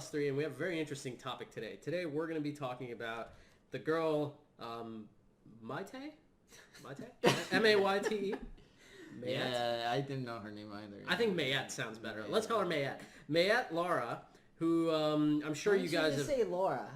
+3, and we have a very interesting topic today. Today we're going to be talking about the girl Mayte? M-A-Y-T-E? Yeah, I didn't know her name either. I think Mayte sounds better. Let's call her Mayte. Mayte Lara, who I'm sure you guys have... say Laura?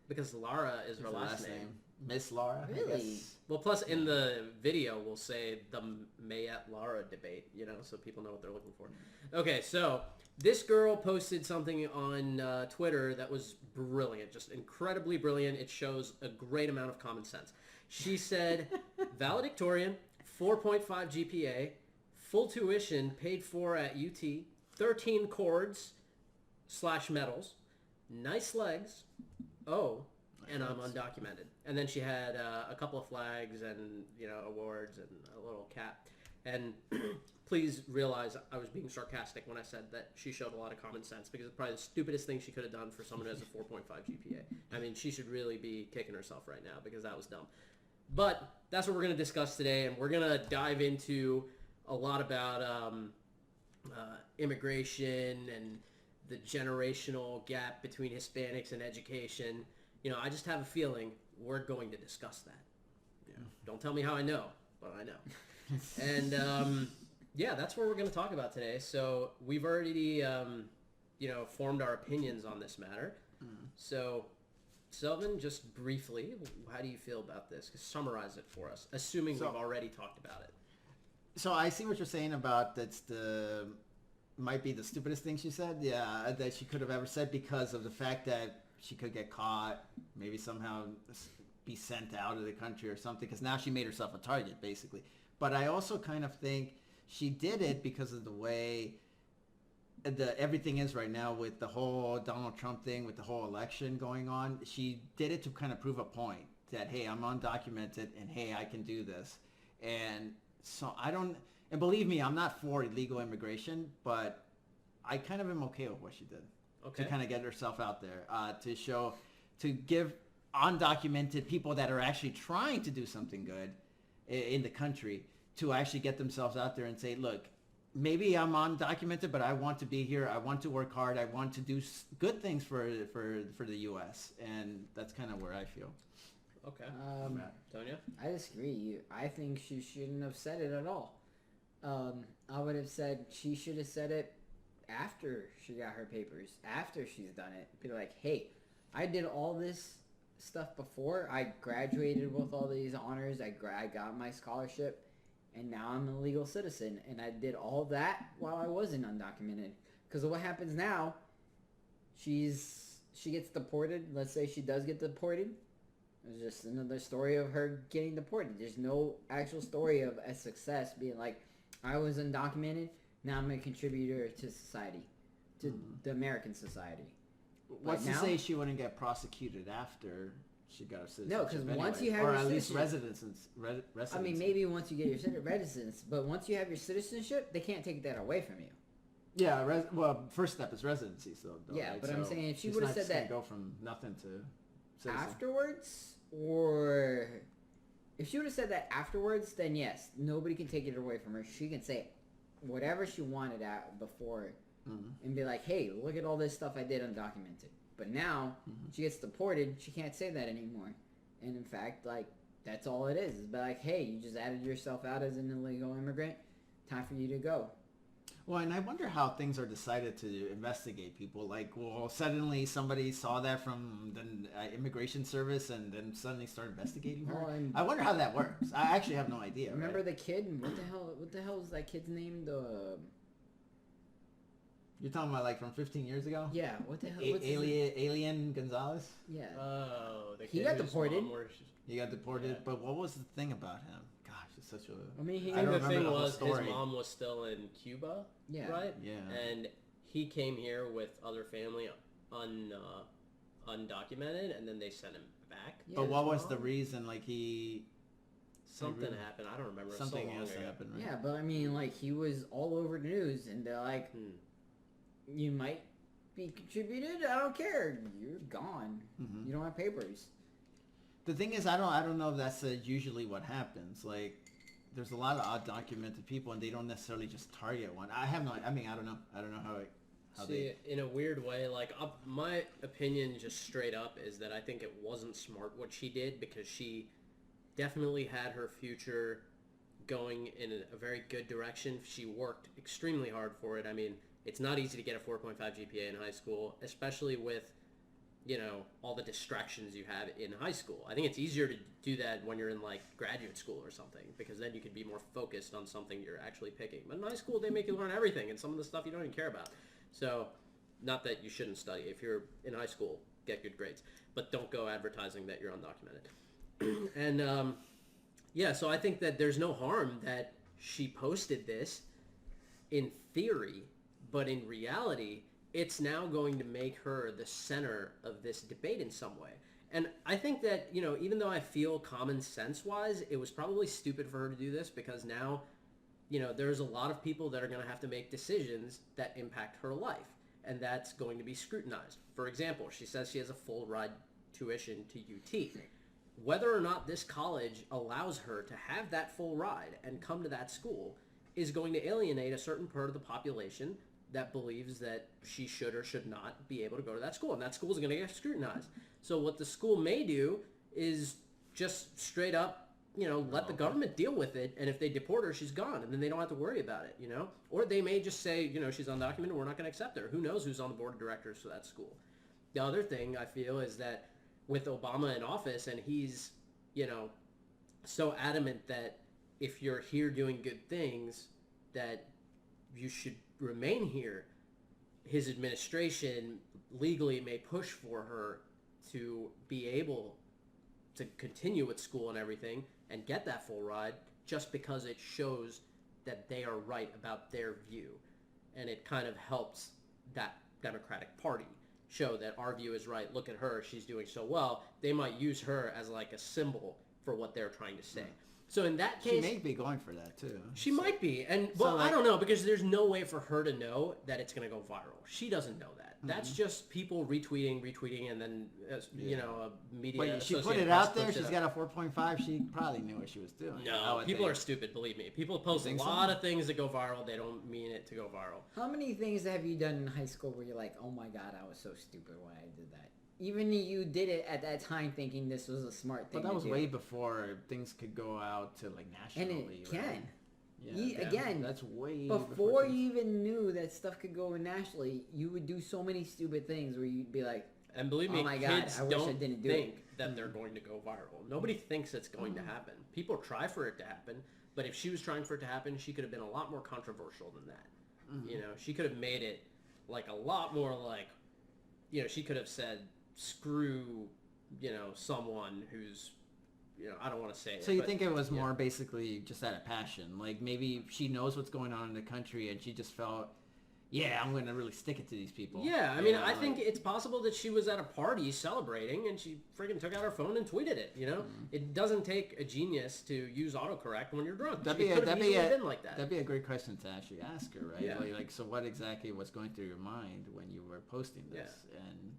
Because Lara is her last name. Miss Lara. Really? Well, plus in the video we'll say the Mayte Lara debate, so people know what they're looking for. Okay, so this girl posted something on Twitter that was brilliant, just incredibly brilliant. It shows a great amount of common sense. She said, valedictorian, 4.5 GPA, full tuition paid for at UT, 13 chords / medals, nice legs, and I'm undocumented. And then she had a couple of flags and, awards and a little cap. And please realize I was being sarcastic when I said that she showed a lot of common sense, because it's probably the stupidest thing she could have done for someone who has a 4.5 GPA. I mean, she should really be kicking herself right now, because that was dumb. But that's what we're going to discuss today, and we're going to dive into a lot about immigration and the generational gap between Hispanics and education. I just have a feeling we're going to discuss that. Yeah. Don't tell me how I know, but I know. And that's what we're going to talk about today. So we've already, formed our opinions on this matter. So, Selvin, just briefly, how do you feel about this? Summarize it for us, assuming we've already talked about it. So I see what you're saying about might be the stupidest thing she said. Yeah, that she could have ever said, because of the fact that she could get caught, maybe somehow be sent out of the country or something, because now she made herself a target, basically. But I also kind of think she did it because of the way everything is right now with the whole Donald Trump thing, with the whole election going on. She did it to kind of prove a point that, hey, I'm undocumented, and hey, I can do this. And so and believe me, I'm not for illegal immigration, but I kind of am okay with what she did. Okay. To kind of get herself out there, to give undocumented people that are actually trying to do something good in the country, to actually get themselves out there and say, look, maybe I'm undocumented, but I want to be here. I want to work hard. I want to do good things for the U.S. And that's kind of where I feel. Okay. Tonya? I disagree. I think she shouldn't have said it at all. I would have said she should have said it after she got her papers, after she's done it. Be like, hey, I did all this stuff before. I graduated with all these honors. I got my scholarship, and now I'm a legal citizen. And I did all that while I wasn't undocumented. Because what happens now, she gets deported. Let's say she does get deported. There's just another story of her getting deported. There's no actual story of a success being like, I was undocumented, now I'm a contributor to society, to the American society. What's to say she wouldn't get prosecuted after she got her citizenship? No, because once you have or your at least citizenship, residency. I mean, maybe once you get your residence, but once you have your citizenship, they can't take that away from you. Yeah, first step is residency, though. Yeah, right? but I'm saying if she would have said that, go from nothing to citizen. Afterwards, or if she would have said that afterwards, then yes, nobody can take it away from her. She can say whatever she wanted at before, and be like, hey, look at all this stuff I did undocumented. But now she gets deported, she can't say that anymore. And in fact, like, that's all it is. It's like, hey, you just added yourself out as an illegal immigrant, time for you to go. Well, and I wonder how things are decided to investigate people. Like, well, suddenly somebody saw that from the immigration service and then suddenly started investigating her. Oh, I wonder how that works. I actually have no idea. Remember the kid? What the hell is that kid's name? You're talking about like from 15 years ago? Yeah. What the hell? Alien Gonzalez? Yeah. Oh, the kid he got deported. He got deported, but what was the thing about him? Gosh, it's such a... I mean, the thing was his mom was still in Cuba, yeah, right? Yeah. And he came here with other family undocumented, and then they sent him back. Yeah, but what was the reason? Like something happened. I don't remember. Something else happened, right? Yeah, but I mean, like, he was all over the news, and they're like, you might be contributed. I don't care. You're gone. You don't have papers. The thing is, I don't know if that's usually what happens. Like, there's a lot of undocumented people, and they don't necessarily just target one. I don't know. I don't know how it See, in a weird way, like my opinion just straight up is that I think it wasn't smart what she did, because she definitely had her future going in a very good direction. She worked extremely hard for it. I mean, it's not easy to get a 4.5 GPA in high school, especially with, all the distractions you have in high school. I think it's easier to do that when you're in like graduate school or something, because then you can be more focused on something you're actually picking. But in high school, they make you learn everything, and some of the stuff you don't even care about. So, not that you shouldn't study. If you're in high school, get good grades, but don't go advertising that you're undocumented. And so I think that there's no harm that she posted this in theory, but in reality, it's now going to make her the center of this debate in some way. And I think that, even though I feel common sense-wise, it was probably stupid for her to do this, because now, there's a lot of people that are going to have to make decisions that impact her life, and that's going to be scrutinized. For example, she says she has a full ride tuition to UT. Whether or not this college allows her to have that full ride and come to that school is going to alienate a certain part of the population that believes that she should or should not be able to go to that school, and that school is going to get scrutinized. So what the school may do is just straight up, let the government deal with it, and if they deport her, she's gone, and then they don't have to worry about it, Or they may just say, she's undocumented, we're not going to accept her. Who knows who's on the board of directors for that school? The other thing I feel is that with Obama in office, and he's, so adamant that if you're here doing good things, that you should remain here, his administration legally may push for her to be able to continue with school and everything and get that full ride, just because it shows that they are right about their view. And it kind of helps that Democratic Party show that our view is right. Look at her, she's doing so well. They might use her as like a symbol for what they're trying to say. So in that case, she may be going for that too. She might be, and I don't know, because there's no way for her to know that it's going to go viral. She doesn't know that. That's just people retweeting, and then a media. Wait, she put it out there. She's got a 4.5. She probably knew what she was doing. No, people are stupid. Believe me, people post a lot of things that go viral. They don't mean it to go viral. How many things have you done in high school where you're like, oh my god, I was so stupid when I did that? Even you did it at that time thinking this was a smart thing. But that was to do. way before things could go out to like nationally. And it can. Right? Yeah, again, that's way before you even knew that stuff could go nationally. You would do so many stupid things where you'd be like, and believe me, oh my god, kids I wish I don't didn't do think it. that they're going to go viral. Nobody thinks it's going to happen. People try for it to happen, but if she was trying for it to happen, she could have been a lot more controversial than that. She could have made it like a lot more like, she could have said, screw, someone who's, I don't want to say it. So you think it was more basically just out of passion? Like maybe she knows what's going on in the country and she just felt, I'm going to really stick it to these people. Yeah, I mean, I think it's possible that she was at a party celebrating and she freaking took out her phone and tweeted it, It doesn't take a genius to use autocorrect when you're drunk. That'd be a great question to actually ask her, right? Yeah. Like, so what exactly was going through your mind when you were posting this? Yeah. And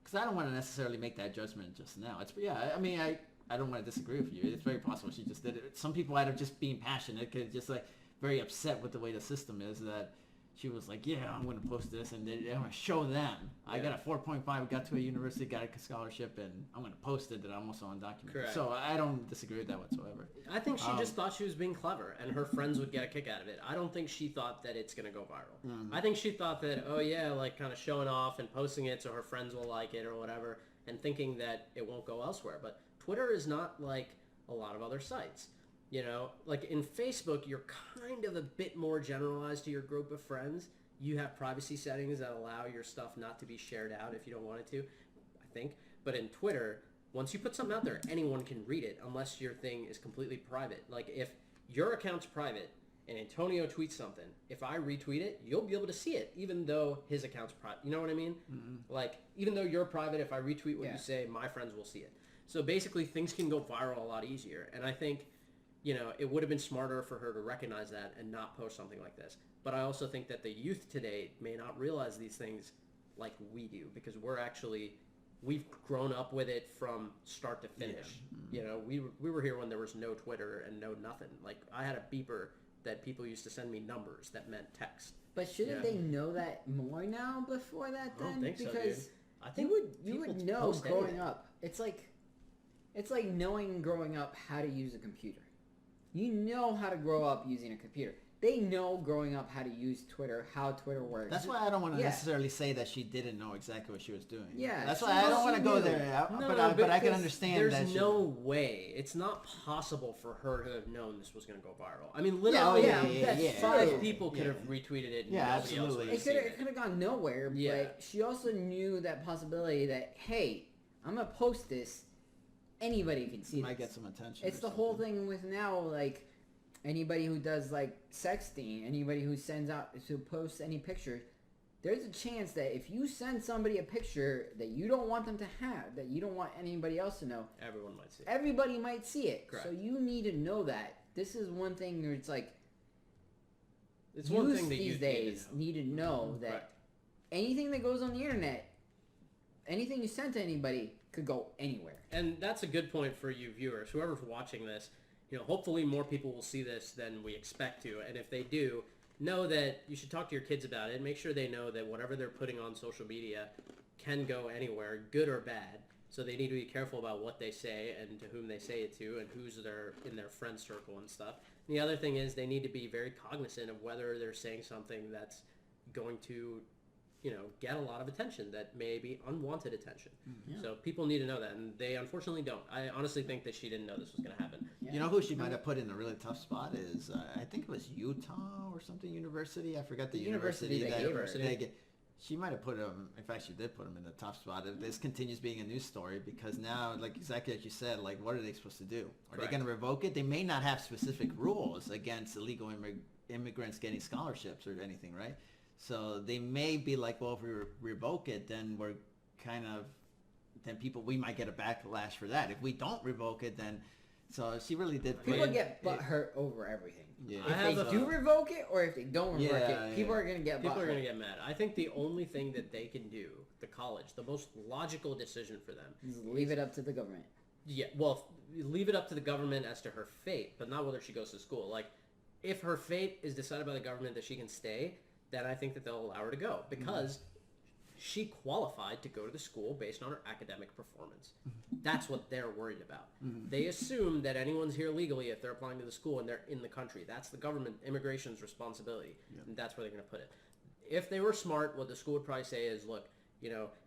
because I don't want to necessarily make that judgment just now. I don't want to disagree with you. It's very possible she just did it. Some people out of just being passionate could just like very upset with the way the system is that she was like, I'm going to post this and I'm going to show them. I got a 4.5, got to a university, got a scholarship, and I'm going to post it that I'm also undocumented. Correct. So I don't disagree with that whatsoever. I think she just thought she was being clever and her friends would get a kick out of it. I don't think she thought that it's going to go viral. I think she thought that, like kind of showing off and posting it so her friends will like it or whatever, and thinking that it won't go elsewhere. But Twitter is not like a lot of other sites. Like in Facebook, you're kind of a bit more generalized to your group of friends. You have privacy settings that allow your stuff not to be shared out if you don't want it to, I think. But in Twitter, once you put something out there, anyone can read it unless your thing is completely private. Like if your account's private and Antonio tweets something, if I retweet it, you'll be able to see it even though his account's private. You know what I mean? Mm-hmm. Like even though you're private, if I retweet what you say, my friends will see it. So basically things can go viral a lot easier. And I think it would have been smarter for her to recognize that and not post something like this. But I also think that the youth today may not realize these things like we do, because we've grown up with it from start to finish. Yeah. We were here when there was no Twitter and no nothing. Like I had a beeper that people used to send me numbers that meant text. But shouldn't they know that more now before that then? I don't think so, because dude. I think you would know post growing anything. up. It's like knowing growing up how to use a computer. You know how to grow up using a computer. They know growing up how to use Twitter, how Twitter works. That's why I don't want to necessarily say that she didn't know exactly what she was doing. Yeah, that's why I don't want to go there. But I can understand there's that. There's no way. It's not possible for her to have known this was going to go viral. I mean, literally, that's five people could have retweeted it. And nobody else absolutely. would have It could have gone nowhere. Yeah. But she also knew that possibility that, hey, I'm gonna post this. Anybody can see. Might this. get some attention. It's the whole thing with now, like, anybody who does, like, sexting, anybody who posts any picture, there's a chance that if you send somebody a picture that you don't want them to have, that you don't want anybody else to know, everyone might see it. everybody might see it. Correct. So you need to know that. This is one thing where it's like, It's one thing that you these days need to know that Right. anything that goes on the internet, anything you send to anybody could go anywhere. And that's a good point for you viewers. Whoever's watching this, hopefully more people will see this than we expect to. And if they do, know that you should talk to your kids about it. Make sure they know that whatever they're putting on social media can go anywhere, good or bad. So they need to be careful about what they say and to whom they say it to and who's in their friend circle and stuff. And the other thing is they need to be very cognizant of whether they're saying something that's going to get a lot of attention that may be unwanted attention. Yeah. So people need to know that, and they unfortunately don't. I honestly think that she didn't know this was going to happen. Yeah. You know who she might have put in a really tough spot is, I think it was Utah or something university. I forgot the university. She might have put him, in fact she did put him in the tough spot. If this continues being a news story, because now, like exactly as you said, like what are they supposed to do? Are Correct. they going to revoke it? They may not have specific rules against illegal immigrants getting scholarships or anything, right? So they may be like, well, if we revoke it, then we're we might get a backlash for that. If we don't revoke it, then, so she really did. People get butthurt over everything. Yeah. If they do revoke it or if they don't revoke it, people are going to get butthurt. People are going to get mad. I think the only thing that they can do, the college, the most logical decision for them, Just leave it up to the government. Yeah, well, leave it up to the government as to her fate, but not whether she goes to school. Like, if her fate is decided by the government that she can stay, then I think that they'll allow her to go because she qualified to go to the school based on her academic performance. That's what they're worried about. They assume that anyone's here legally if they're applying to the school and they're in the country. That's the government, immigration's responsibility, and that's where they're going to put it. If they were smart, what the school would probably say is, look,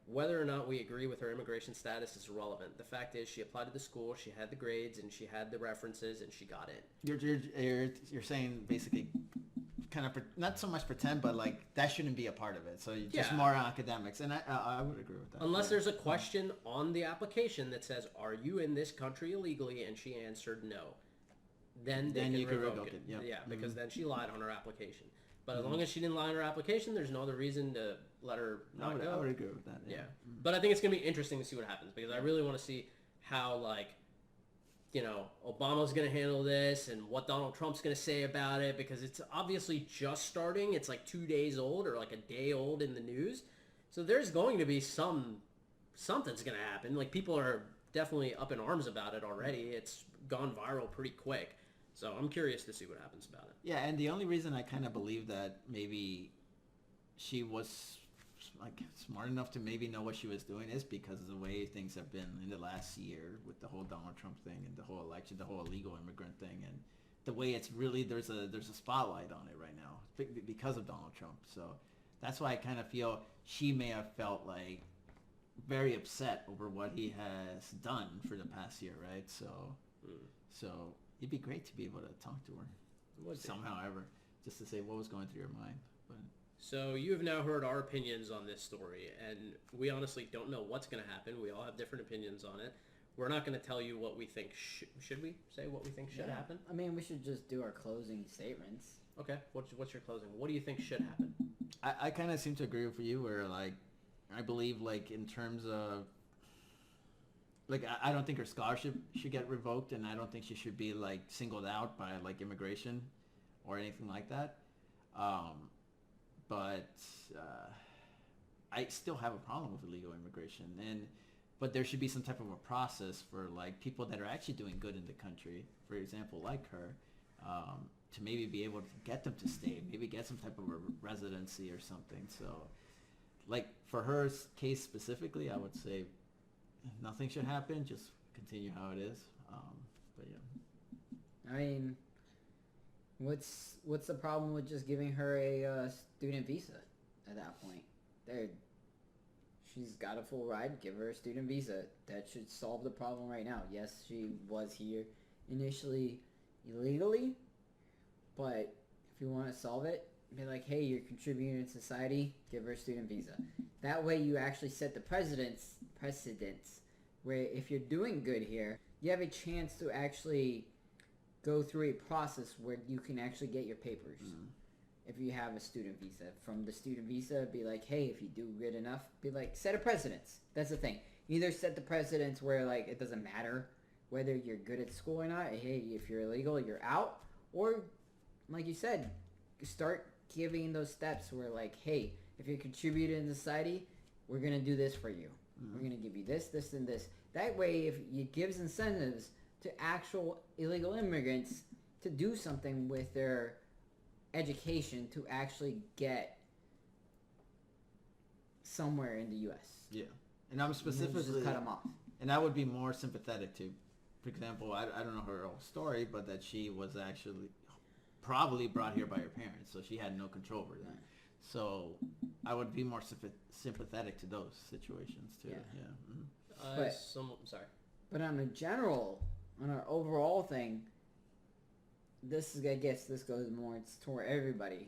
whether or not we agree with her immigration status is irrelevant. The fact is she applied to the school, she had the grades, and she had the references, and she got in. You're saying basically kind of not so much pretend, but like that shouldn't be a part of it. So just more academics, and I would agree with that. Unless there's a question on the application that says, "Are you in this country illegally?" and she answered no, then you can revoke it. Yep. Yeah, because then she lied on her application. But as long as she didn't lie on her application, there's no other reason to let her not go. I would agree with that. Yeah. But I think it's going to be interesting to see what happens because I really want to see how, Obama's going to handle this and what Donald Trump's going to say about it because it's obviously just starting. It's like 2 days old or like a day old in the news. So there's going to be something's going to happen. Like, people are definitely up in arms about it already. It's gone viral pretty quick. So I'm curious to see what happens about it. Yeah, and the only reason I kind of believe that maybe she was smart enough to maybe know what she was doing is because of the way things have been in the last year with the whole Donald Trump thing and the whole election, the whole illegal immigrant thing, and the way it's really there's a spotlight on it right now because of Donald Trump. So that's why I kind of feel she may have felt like very upset over what he has done for the past year, right? So it'd be great to be able to talk to her somehow ever, just to say what was going through your mind. But so you have now heard our opinions on this story, and we honestly don't know what's going to happen. We all have different opinions on it. We're not going to tell you what we think. Should we say what we think should happen? I mean, we should just do our closing statements. Okay. What's your closing? What do you think should happen? I kind of seem to agree with you where, like, I believe, like, in terms of, like, I don't think her scholarship should get revoked, and I don't think she should be, like, singled out by, like, immigration or anything like that. But I still have a problem with illegal immigration, but there should be some type of a process for, like, people that are actually doing good in the country, for example, like her, to maybe be able to get them to stay, maybe get some type of a residency or something. So, like for her case specifically, I would say nothing should happen. Just continue how it is. But yeah. I mean, what's the problem with just giving her a student visa at that point? She's got a full ride. Give her a student visa. That should solve the problem right now. Yes, she was here initially illegally, but if you want to solve it, be like, hey, you're contributing to society. Give her a student visa. That way, you actually set the precedence where if you're doing good here, you have a chance to actually go through a process where you can actually get your papers. If you have a student visa. From the student visa, be like, hey, if you do good enough, be like, set a precedence. That's the thing. Either set the precedence where, like, it doesn't matter whether you're good at school or not. Hey, if you're illegal, you're out. Or, like you said, start giving those steps where, like, hey, if you're contributing to society, we're going to do this for you. We're going to give you this, this, and this. That way, if it gives incentives to actual illegal immigrants to do something with their education to actually get somewhere in the U.S. Yeah, and I'm specifically just cut them off. And I would be more sympathetic to, for example, I don't know her whole story, but that she was actually probably brought here by her parents, so she had no control over that. So I would be more sympathetic to those situations too. Yeah. But, sorry. But on our overall thing, I guess this goes more toward everybody.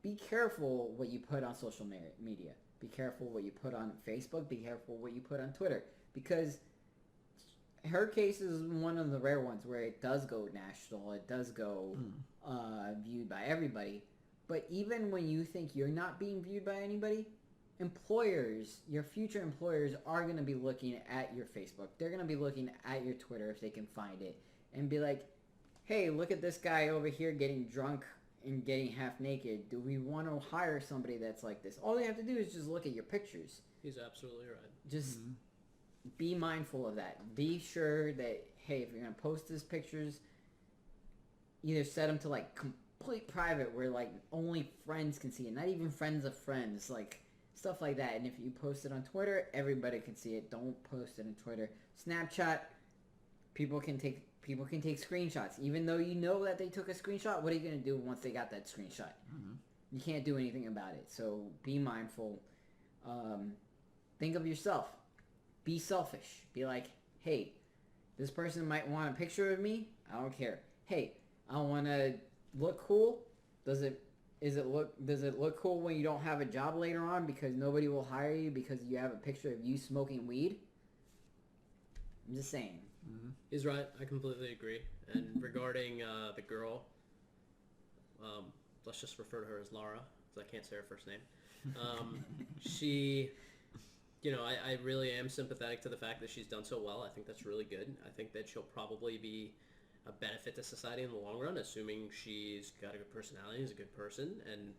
Be careful what you put on social media. Be careful what you put on Facebook. Be careful what you put on Twitter. Because her case is one of the rare ones where it does go national. It does go viewed by everybody. But even when you think you're not being viewed by anybody, your future employers are going to be looking at your Facebook. They're going to be looking at your Twitter if they can find it. And be like, hey, look at this guy over here getting drunk and getting half naked. Do we want to hire somebody that's like this? All they have to do is just look at your pictures. He's absolutely right. Just be mindful of that. Be sure that, hey, if you're going to post these pictures, either set them to like complete private where like only friends can see it. Not even friends of friends. Like stuff like that. And if you post it on Twitter, everybody can see it. Don't post it on Twitter. Snapchat, people can take screenshots. Even though you know that they took a screenshot, what are you going to do once they got that screenshot? You can't do anything about it. So be mindful. Think of yourself. Be selfish. Be like, hey, this person might want a picture of me. I don't care. Hey, I want to look cool. Does it look cool when you don't have a job later on because nobody will hire you because you have a picture of you smoking weed? I'm just saying. He's right. I completely agree. And regarding the girl, let's just refer to her as Lara, because I can't say her first name. She, I really am sympathetic to the fact that she's done so well. I think that's really good. I think that she'll probably be a benefit to society in the long run, assuming she's got a good personality, is a good person, and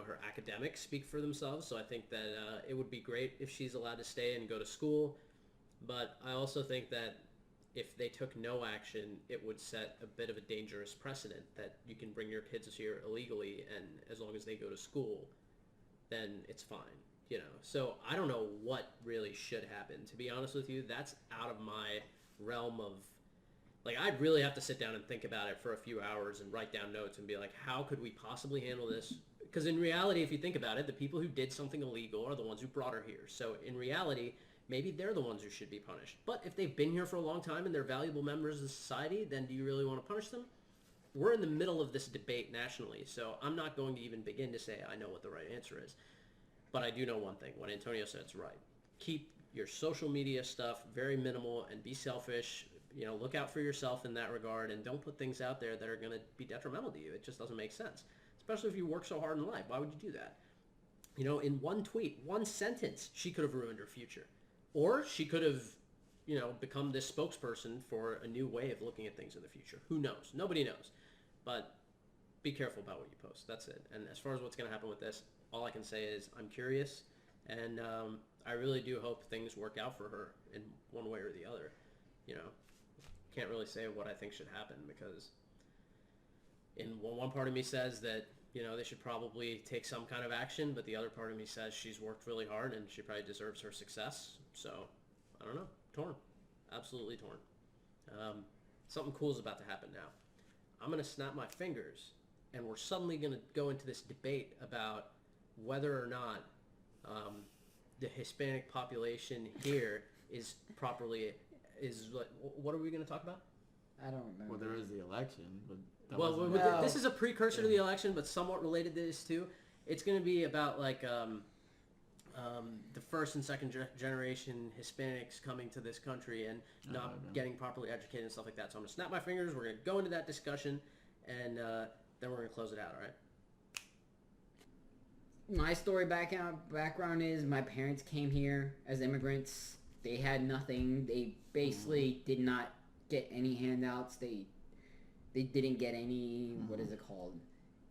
her academics speak for themselves. So I think that it would be great if she's allowed to stay and go to school. But I also think that if they took no action, it would set a bit of a dangerous precedent that you can bring your kids here illegally, and as long as they go to school, then it's fine, So I don't know what really should happen. To be honest with you, that's out of my realm of, I'd really have to sit down and think about it for a few hours and write down notes and be like, how could we possibly handle this? Because in reality, if you think about it, the people who did something illegal are the ones who brought her here. So in reality, maybe they're the ones who should be punished. But if they've been here for a long time and they're valuable members of society, then do you really want to punish them? We're in the middle of this debate nationally, so I'm not going to even begin to say I know what the right answer is. But I do know one thing. What Antonio said is right. Keep your social media stuff very minimal and be selfish. Look out for yourself in that regard, and don't put things out there that are going to be detrimental to you. It just doesn't make sense, especially if you work so hard in life. Why would you do that? In one tweet, one sentence, she could have ruined her future. Or she could have, become this spokesperson for a new way of looking at things in the future. Who knows? Nobody knows. But be careful about what you post. That's it. And as far as what's going to happen with this, all I can say is I'm curious, and I really do hope things work out for her in one way or the other. Can't really say what I think should happen because one part of me says that, they should probably take some kind of action, but the other part of me says she's worked really hard and she probably deserves her success. So, I don't know. Torn. Absolutely torn. Something cool is about to happen now. I'm going to snap my fingers, and we're suddenly going to go into this debate about whether or not the Hispanic population here is properly... What are we going to talk about? I don't remember. Well, there is the election, but this is a precursor to the election, but somewhat related to this too. It's going to be about like the first and second generation Hispanics coming to this country and not getting properly educated and stuff like that. So I'm going to snap my fingers. We're going to go into that discussion, and then we're going to close it out. All right. My story background is my parents came here as immigrants. They had nothing. They basically did not get any handouts. They didn't get any, what is it called?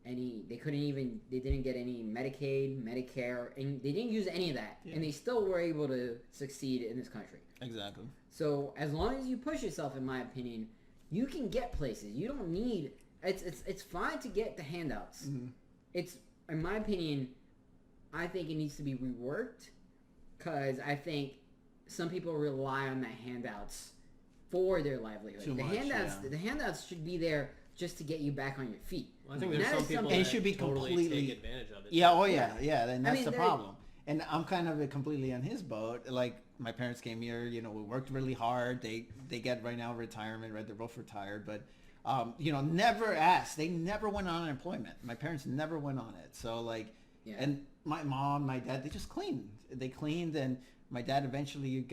They didn't get any Medicaid, Medicare, and they didn't use any of that. Yeah. And they still were able to succeed in this country. Exactly. So as long as you push yourself, in my opinion, you can get places. You don't need, it's fine to get the handouts. Mm-hmm. It's, in my opinion, I think it needs to be reworked, because I think some people rely on the handouts for their livelihood. The handouts should be there just to get you back on your feet. Well, I think there's some people that should be totally take advantage of it. Yeah. And that's the problem. And I'm kind of completely on his boat. Like, my parents came here, we worked really hard. They get right now retirement, right? They're both retired, but never asked. They never went on unemployment. My parents never went on it. So and my mom, my dad, they just cleaned. They cleaned, and my dad eventually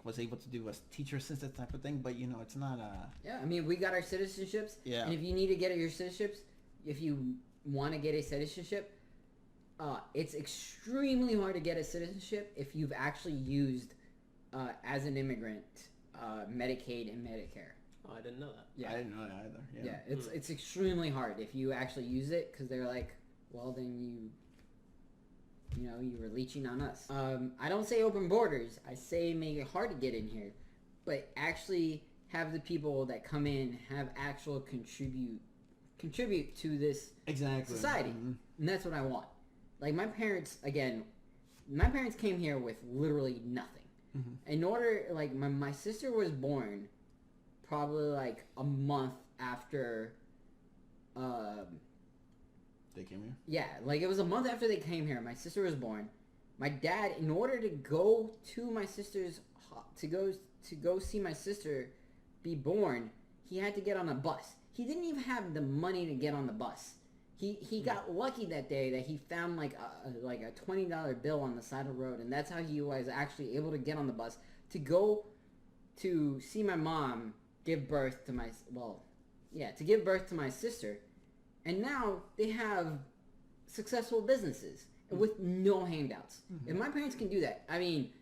was able to do a teacher assistant type of thing, but it's not a... Yeah, I mean, we got our citizenships. Yeah. And if you need to get your citizenships, if you want to get a citizenship, it's extremely hard to get a citizenship if you've actually used, as an immigrant, Medicaid and Medicare. Oh, I didn't know that. Yeah. I didn't know that either. Yeah, it's extremely hard if you actually use it, because they're like, well, then you were leeching on us. I don't say open borders. I say make it hard to get in here, but actually have the people that come in have actual contribute to this society. Mm-hmm. And that's what I want. Like, my parents came here with literally nothing. Mm-hmm. In order, my sister was born probably a month after they came here? Yeah, it was a month after they came here. My sister was born. My dad, in order to go to my sister's, to go see my sister be born, he had to get on a bus. He didn't even have the money to get on the bus. He got lucky that day that he found a $20 bill on the side of the road, and that's how he was actually able to get on the bus to go to see my mom give birth to give birth to my sister. And now they have successful businesses with no handouts. Mm-hmm. If my parents can do that, I mean,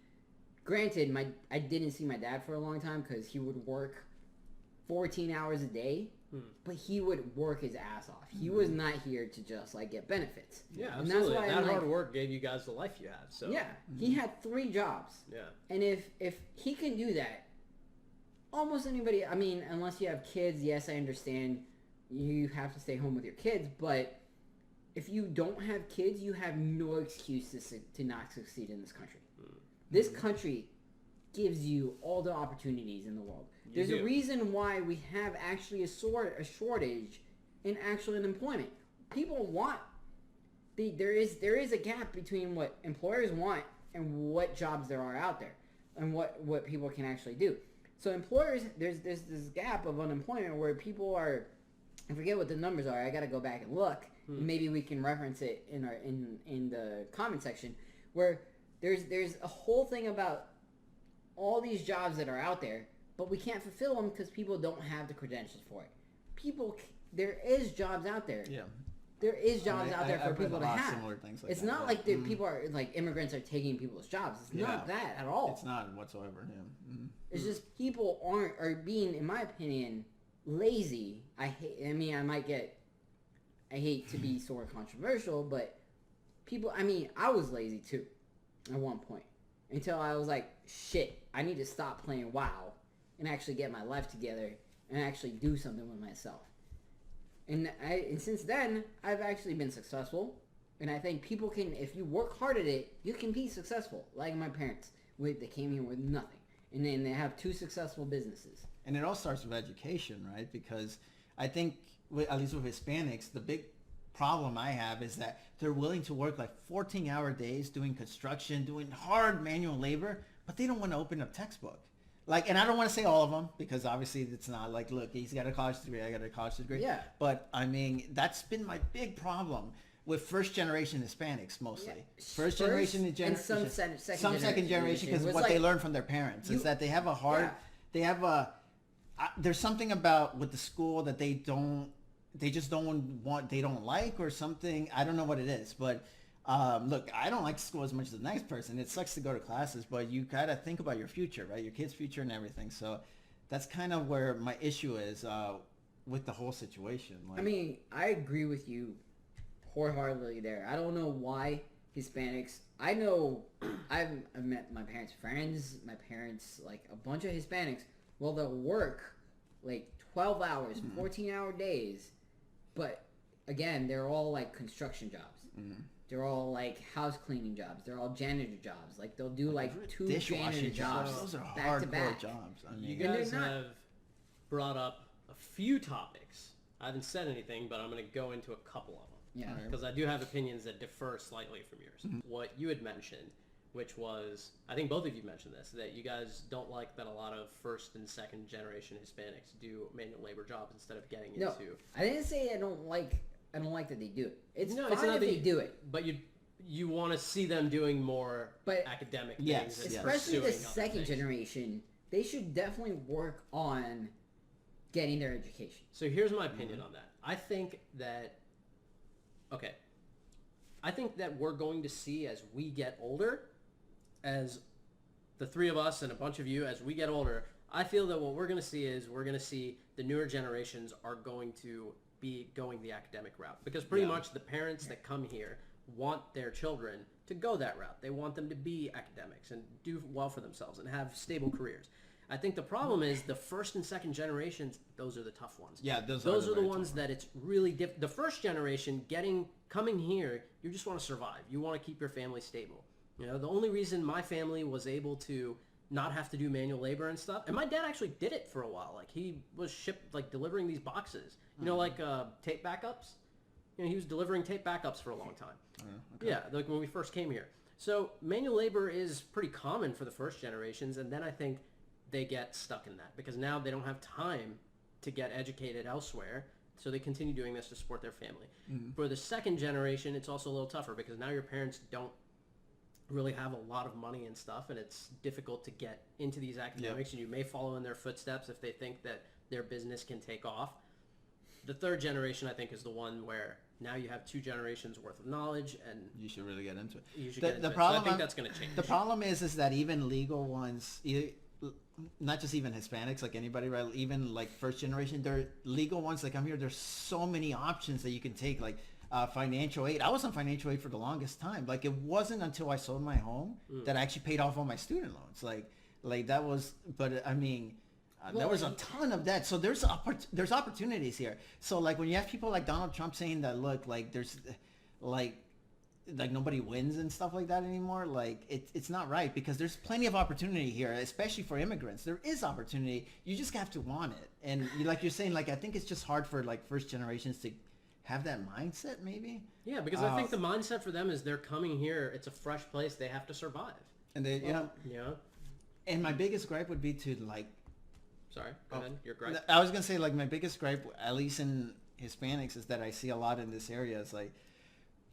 granted, I didn't see my dad for a long time because he would work 14 hours a day, but he would work his ass off. He was not here to just get benefits. Yeah, and absolutely. That's why that hard work gave you guys the life you have. So yeah, he had 3 jobs. Yeah, and if he can do that, almost anybody. I mean, unless you have kids, yes, I understand. You have to stay home with your kids, but if you don't have kids, you have no excuse to not succeed in this country. Mm-hmm. This country gives you all the opportunities in the world. There's a reason why we have actually a shortage in actual unemployment. People want... There is a gap between what employers want and what jobs there are out there and what people can actually do. So employers, there's this gap of unemployment where people are... I forget what the numbers are. I got to go back and look. Maybe we can reference it in the comment section, where there's a whole thing about all these jobs that are out there, but we can't fulfill them because people don't have the credentials for it. There is jobs out there. Yeah. There is jobs out there for people to have. It's not like people are immigrants are taking people's jobs. It's not that at all. It's not whatsoever. Yeah. Mm-hmm. It's just people are being, in my opinion, lazy. I hate to be sort of controversial, but people, I was lazy too at one point until I was like, shit, I need to stop playing WoW and actually get my life together and actually do something with myself. And since then, I've actually been successful. And I think people can, if you work hard at it, you can be successful. Like my parents, they came here with nothing. And then they have 2 successful businesses. And it all starts with education, right? Because I think, at least with Hispanics, the big problem I have is that they're willing to work like 14-hour days doing construction, doing hard manual labor, but they don't want to open a textbook. Like, and I don't want to say all of them because obviously it's not like, look, he's got a college degree, I got a college degree. Yeah. But I mean, that's been my big problem with first generation Hispanics mostly. Yeah. First generation and some second generation because what they learn from their parents is that they have a hard, they have a, there's something about with the school that they just don't like or something. I don't know what it is, but look, I don't like school as much as the next person. It sucks to go to classes, but you gotta think about your future, right? Your kid's future and everything. So that's kind of where my issue is with the whole situation. Like, I mean, I agree with you wholeheartedly there. I don't know why Hispanics. I know I've met my parents' friends, my parents, like a bunch of Hispanics. Well, they'll work like 12 hours, 14-hour days, but again, they're all like construction jobs. They're all like house cleaning jobs. They're all janitor jobs. Like they'll do like 2 janitor jobs Those are back to hardcore back. jobs. I mean, You guys have brought up a few topics. I haven't said anything, but I'm going to go into a couple of them. Yeah. Because I do have opinions that differ slightly from yours. What you had mentioned, which was, I think both of you mentioned this, that you guys don't like that a lot of first and second generation Hispanics do manual labor jobs instead of getting No, into. I didn't say I don't like that they do it. It's No, fine it's not if that they do it. But you want to see them doing more But academic yes, things. And especially the pursuing other second things. generation, they should definitely work on getting their education. So here's my opinion on that. I think that we're going to see as we get older, as the 3 of us and a bunch of you, as we get older, I feel that what we're going to see is we're going to see the newer generations are going to be going the academic route. Because pretty much the parents that come here want their children to go that route. They want them to be academics and do well for themselves and have stable careers. I think the problem is the first and second generations, those are the tough ones. Yeah, those are the ones that it's really the first generation coming here, you just want to survive. You want to keep your family stable. You know, the only reason my family was able to not have to do manual labor and stuff, and my dad actually did it for a while. Like he was delivering these boxes, you know, like tape backups. You know, he was delivering tape backups for a long time. Okay. Yeah, like when we first came here. So manual labor is pretty common for the first generations, and then I think they get stuck in that because now they don't have time to get educated elsewhere, so they continue doing this to support their family. For the second generation, it's also a little tougher because now your parents don't really have a lot of money and stuff, and it's difficult to get into these academics, and you may follow in their footsteps if they think that their business can take off. The third generation, I think, is the one where now you have 2 generations worth of knowledge, and you should really get into it. You should get into it. Problem, so I think that's going to change. The problem is that even legal ones, not just even Hispanics, like anybody, right? Even like first generation, they're legal ones. Like I'm here, there's so many options that you can take, like financial aid. I was on financial aid for the longest time. Like it wasn't until I sold my home that I actually paid off all my student loans. Like that was, but I mean, there was a ton of that. So there's opportunities here. So like when you have people like Donald Trump saying that, look, like there's like nobody wins and stuff like that anymore. Like it's not right because there's plenty of opportunity here, especially for immigrants. There is opportunity. You just have to want it. And like you're saying, like I think it's just hard for like first generations to have that mindset maybe. Yeah, because I think the mindset for them is they're coming here. It's a fresh place. They have to survive. And they, and my biggest gripe would be to like. Sorry, go ahead. Your gripe. I was gonna say like my biggest gripe, at least in Hispanics, is that I see a lot in this area. Is like,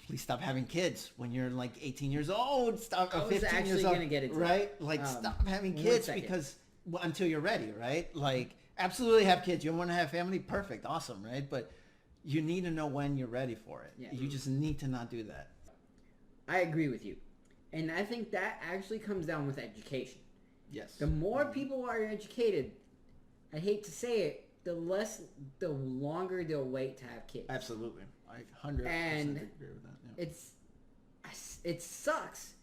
please stop having kids when you're like 18 years old. Stop. 15 years old. Gonna get into right? that. Like stop having kids because until you're ready, right? Like absolutely have kids. You want to have family? Perfect, awesome, right? But you need to know when you're ready for it. Yeah. You just need to not do that. I agree with you, and I think that actually comes down with education. Yes. The more people are educated, I hate to say it, the longer they'll wait to have kids. Absolutely. I 100% agree with that. Yeah. It sucks,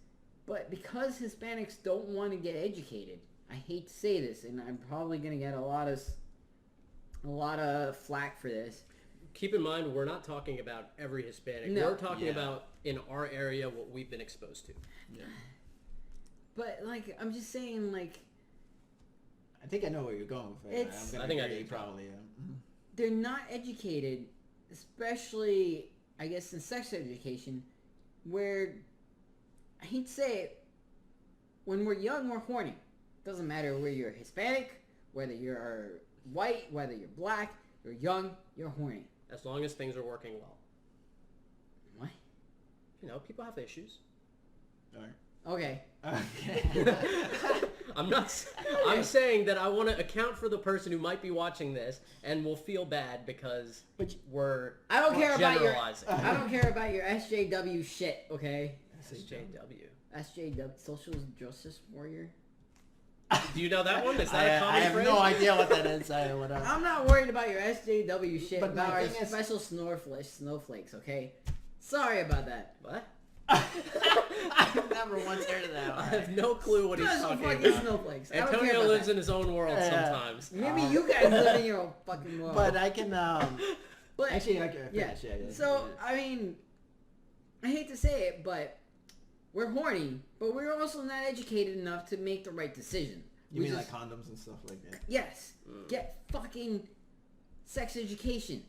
but because Hispanics don't want to get educated, I hate to say this, and I'm probably going to get a lot of flack for this. keep in mind, we're not talking about every Hispanic. No. We're talking about, in our area, what we've been exposed to. Yeah. But, like, I'm just saying, like... I think I know where you're going with it. It's- I'm I gonna think I agree, do, probably. Yeah. They're not educated, especially, I guess, in sex education, where, I hate to say it, when we're young, we're horny. Doesn't matter whether you're Hispanic, whether you're white, whether you're black, you're young, you're horny. As long as things are working well. What? You know, people have issues. All right. Okay. Okay. I'm saying that I want to account for the person who might be watching this and will feel bad because we're I don't care about your generalizing. I don't care about your SJW shit, okay? SJW. SJW, Social Justice Warrior. Do you know that one? Is that a common I have phrase? no idea what that is. Whatever. I'm not worried about your SJW shit, But about my our thing is- special snowflakes, okay? Sorry about that. What? I've never once heard of that. I have no clue what he's Special talking fucking about. snowflakes. I don't care Antonio about lives that. in his own world Yeah. sometimes. Maybe you guys live in your own fucking world. But I can. But Actually, I can yeah. finish. Yeah. So I mean, I hate to say it, but we're horny, but we're also not educated enough to make the right decision. You We mean just- like condoms and stuff like that? Yes. Get fucking sex education.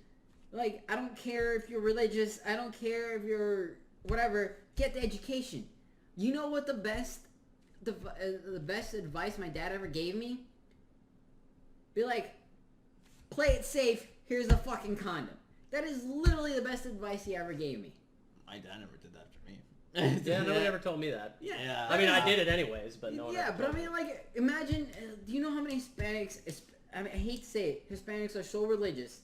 Like, I don't care if you're religious. I don't care if you're whatever. Get the education. You know what the best advice my dad ever gave me? Be like, play it safe. Here's a fucking condom. That is literally the best advice he ever gave me. My dad never did that for me. Yeah, nobody ever told me that. Yeah. I mean, I did it anyways, but no one Yeah, ever but I told me. mean, like, imagine. Do you know how many Hispanics? I mean, I hate to say it. Hispanics are so religious,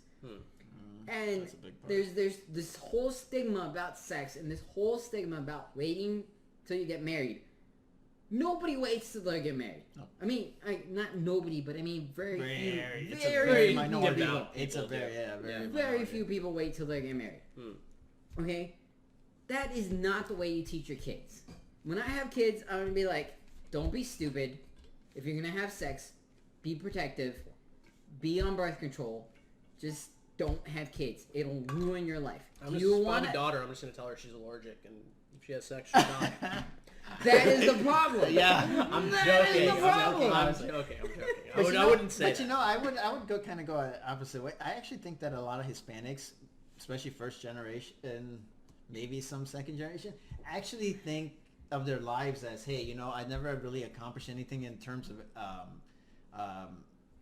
and That's a big part. there's this whole stigma about sex and this whole stigma about waiting till you get married. Nobody waits till they get married. No. I mean, not nobody, but I mean very few, It's a very very few minority. people. It's a people very do. very Very minority. few people wait till they get married. Okay? That is not the way you teach your kids. When I have kids, I'm going to be like, don't be stupid. If you're going to have sex, be protective. Be on birth control. Just don't have kids. It'll ruin your life. I'm Do just, you my want to... daughter, I'm just going to tell her she's allergic, and if she has sex, she'll die. That is the problem. Yeah. I'm That joking. is the problem. I'm joking. But I wouldn't say But that. you know, I would go kind of go opposite way. I actually think that a lot of Hispanics, especially first generation and maybe some second generation, actually think of their lives as, hey, you know, I never really accomplished anything in terms of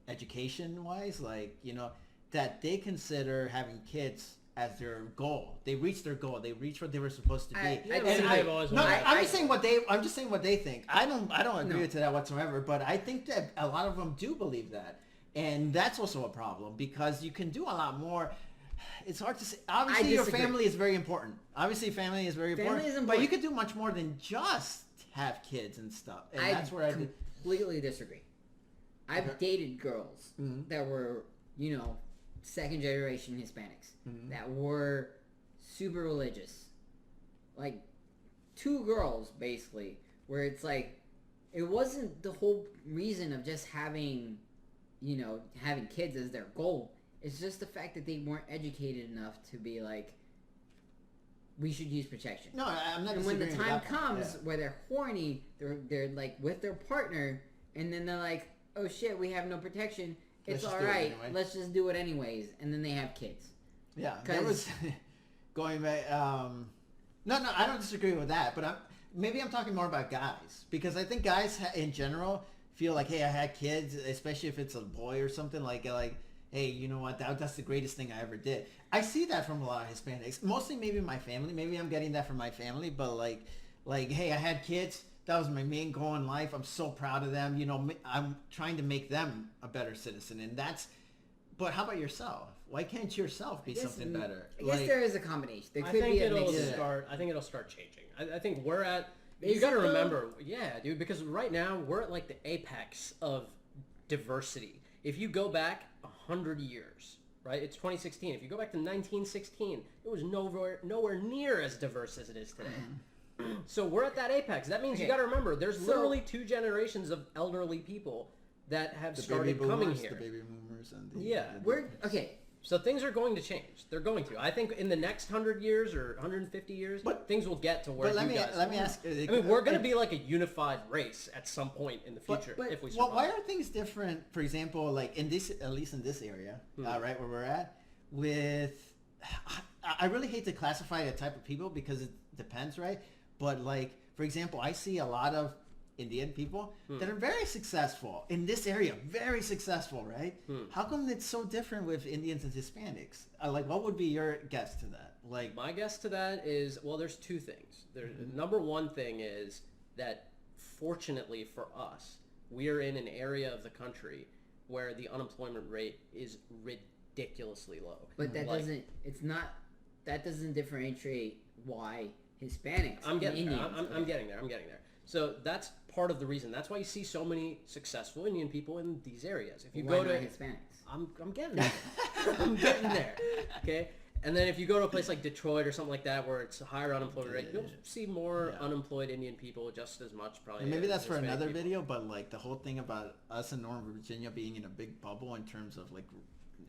education wise, like, you know, that they consider having kids as their goal. They reached their goal. They reached what they were supposed to be. I Yeah, disagree. I've always No, wanted- I'm just saying what they. I'm just saying what they think. I don't agree No. to that whatsoever. But I think that a lot of them do believe that, and that's also a problem because you can do a lot more. It's hard to say. Obviously, your disagree. family is very important. Obviously, family is very important. is But important. you could do much more than just have kids and stuff. And I that's where I. completely disagree. I've Okay. dated girls Mhm. that were, you know, second generation Hispanics Mhm. that were super religious. Like, two girls, basically, where it's like, it wasn't the whole reason of just having, you know, having kids as their goal. It's just the fact that they weren't educated enough to be like, we should use protection. No, I'm not. And when the disagreeing with time that part. comes Yeah. where they're horny, they're like with their partner, and then they're like, oh shit, we have no protection. Let's It's just all do it right. anyway. Let's just do it anyways, and then they have kids. Yeah, there 'Cause- was going back. No, I don't disagree with that, but maybe I'm talking more about guys because I think guys in general feel like, hey, I had kids, especially if it's a boy or something like, hey, you know what? That's the greatest thing I ever did. I see that from a lot of Hispanics, mostly maybe my family. Maybe I'm getting that from my family, but like, hey, I had kids. That was my main goal in life. I'm so proud of them. You know, I'm trying to make them a better citizen, and that's. But how about yourself? Why can't yourself be something better? I guess Like- there is a combination. There I could think be a it'll mix. of- start. I think it'll start changing. I think we're at. Is You got to it though? remember, yeah, dude. Because right now we're at like the apex of diversity. If you go back 100 years, right? It's 2016. If you go back to 1916, it was nowhere near as diverse as it is today. So we're at that apex. That means you Okay. got to remember, there's So- literally 2 generations of elderly people that have the started baby coming boomers, here. the baby boomers, and the Yeah, the- We're okay. So things are going to change. They're going to. I think in the next 100 years or 150 years, things will get to where But let me ask. I mean, we're going to be like a unified race at some point in the future if we survive. Well, why are things different? For example, like in this, at least in this area, right where we're at, with I really hate to classify a type of people because it depends, right? But like, for example, I see a lot of Indian people that are very successful in this area, very successful, right? How come it's so different with Indians and Hispanics? Like, what would be your guess to that? Like, my guess to that is, well, there's two things. Number one thing is that fortunately for us, we are in an area of the country where the unemployment rate is ridiculously low. But that doesn't differentiate why Hispanics I'm getting and there. Indians. I'm getting there. I'm getting there. So that's part of the reason. That's why you see so many successful Indian people in these areas. If you go to Hispanics, I'm getting there. I'm getting there. Okay. And then if you go to a place like Detroit or something like that where it's a higher unemployment rate, you'll see more unemployed Indian people just as much probably. And maybe that's for Hispanic another people. video, but like the whole thing about us in Northern Virginia being in a big bubble in terms of like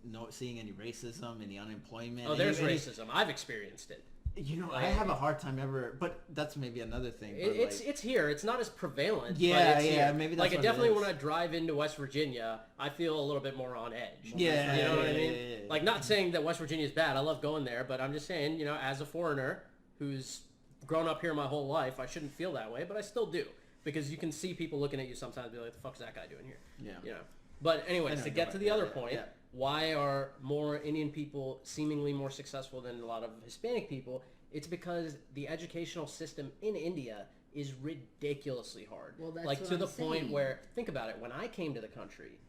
not seeing any racism, any unemployment. Oh, there's racism. I've experienced it. You know, I have a hard time ever, but that's maybe another thing. But It's here. It's not as prevalent. Yeah, but it's here. maybe that's like what definitely it is. when I drive into West Virginia, I feel a little bit more on edge. Yeah, you know what I yeah, mean. yeah. Like not saying that West Virginia is bad. I love going there, but I'm just saying, you know, as a foreigner who's grown up here my whole life, I shouldn't feel that way, but I still do because you can see people looking at you sometimes, and be like, "What the fuck's that guy doing here?" Yeah. You know. But anyways, to get to the other point, why are more Indian people seemingly more successful than a lot of Hispanic people? It's because the educational system in India is ridiculously hard. Well, that's like what to the I'm point saying. where, think about it, when I came to the country,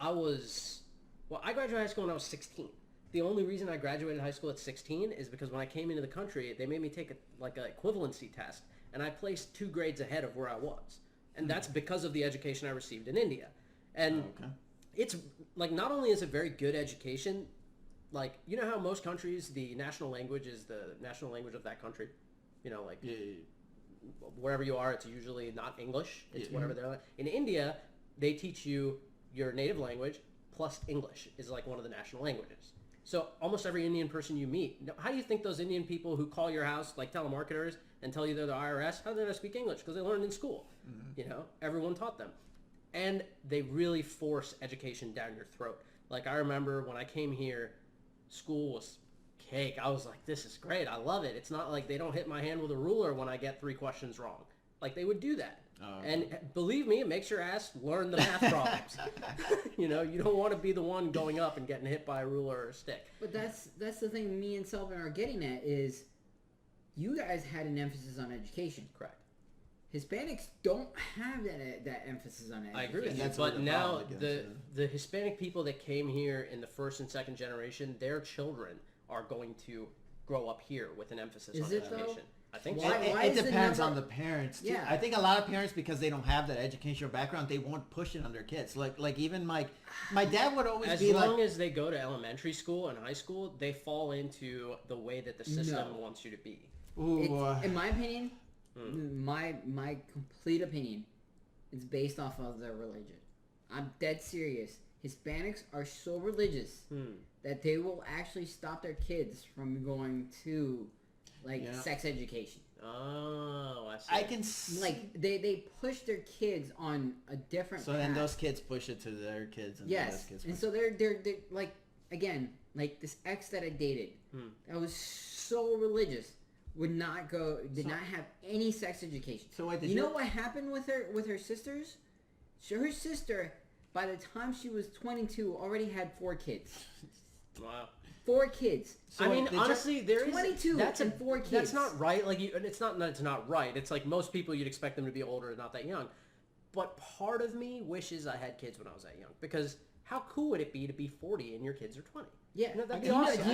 I graduated high school when I was 16. The only reason I graduated high school at 16 is because when I came into the country, they made me take an equivalency test, and I placed 2 grades ahead of where I was. And that's because of the education I received in India. And it's, like, not only is it very good education, like, you know how most countries, the national language is the national language of that country? You know, like, wherever you are, it's usually not English. It's whatever they're like. In India, they teach you your native language plus English is like one of the national languages. So almost every Indian person you meet, how do you think those Indian people who call your house, like telemarketers, and tell you they're the IRS, how do they know speak English? Because they learned in school. You know, everyone taught them. And they really force education down your throat. Like, I remember when I came here, school was cake. I was like, this is great. I love it. It's not like they don't hit my hand with a ruler when I get 3 questions wrong. Like, they would do that. And believe me, it makes your ass learn the math problems. You know, you don't want to be the one going up and getting hit by a ruler or a stick. But that's the thing me and Selvin are getting at is you guys had an emphasis on education. Correct. Hispanics don't have that emphasis on education. I agree with you. But now the Hispanic people that came here in the first and second generation, their children are going to grow up here with an emphasis on education. Though? I think Why- so. why It is the depends number- on the parents too. Yeah. I think a lot of parents, because they don't have that educational background, they won't push it on their kids. Like even my dad would always As be long like, as they go to elementary school and high school, they fall into the way that the system wants you to be. In my opinion, my complete opinion, it's based off of their religion. I'm dead serious. Hispanics are so religious that they will actually stop their kids from going to sex education. Oh, I see. I can They push their kids on a different path. then those kids push it to their kids, and then those Yes, kids and push so they're like, again, like this ex that I dated that was so religious did not have any sex education. So wait, you know what happened with her sisters? So her sister, by the time she was 22, already had 4 kids. Wow. 4 kids. I mean, honestly, there is 22 and 4 kids. That's not right. Like, it's not that it's not right. It's like most people, you'd expect them to be older, not that young. But part of me wishes I had kids when I was that young, because how cool would it be to be 40 and your kids are 20? Yeah, You know, that'd be awesome.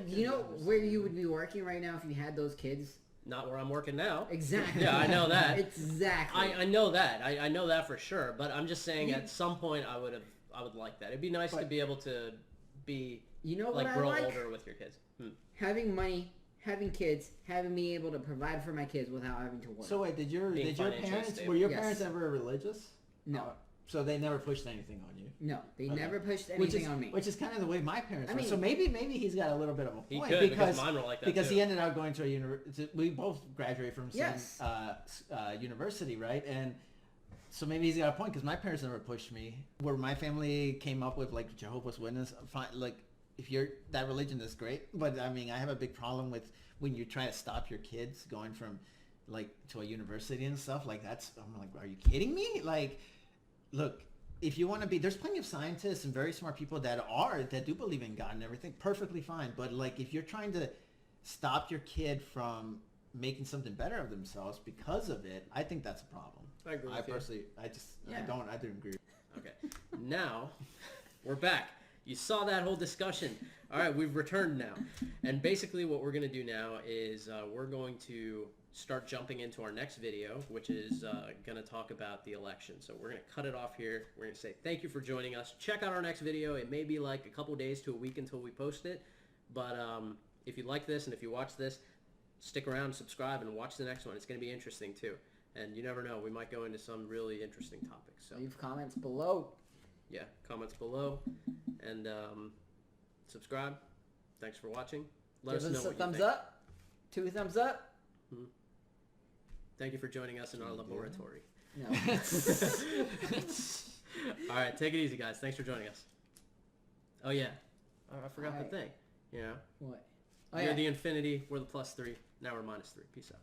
You know where you would be working right now if you had those kids? Not where I'm working now. Exactly. Yeah, I know that. Exactly. I know that. I know that for sure. But I'm just saying, at some point, I would like that. It'd be nice to be able to be, grow older with your kids. Having money, having kids, having me able to provide for my kids without having to work. So wait, did your Being parents financially stable. were your Yes. parents ever religious? No. So they never pushed anything on you. No, they Okay. never pushed anything on me. Which is kind of the way my parents I were. mean- So maybe he's got a little bit of a He point could, because mine were like that because too. he ended up going to a university. We both graduated from the same Yes. university, right? And so maybe he's got a point because my parents never pushed me. Where my family came up with like Jehovah's Witness, fine, like if you're that religion, that's great. But I mean, I have a big problem with when you try to stop your kids going from like to a university and stuff like that's. I'm like, are you kidding me? Like, look. If you want to be, there's plenty of scientists and very smart people that do believe in God and everything, perfectly fine. But like, if you're trying to stop your kid from making something better of themselves because of it, I think that's a problem. I agree with you. Personally, I didn't agree. Okay. Now, we're back. You saw that whole discussion. All right, we've returned now. And basically what we're going to do now is we're going to start jumping into our next video, which is going to talk about the election. So we're going to cut it off here. We're going to say thank you for joining us. Check out our next video. It may be like a couple days to a week until we post it. But if you like this and if you watch this, stick around, subscribe, and watch the next one. It's going to be interesting too. And you never know. We might go into some really interesting topics. So Leave comments below. yeah, comments below. And subscribe. Thanks for watching. Let Give us know us what a you thumbs think. up. 2 thumbs up. Thank you for joining us in our laboratory. No. All right, take it easy, guys. Thanks for joining us. Oh yeah, I forgot All right. the thing. You know, What? Oh, you're yeah. the infinity. We're the +3. Now we're -3. Peace out.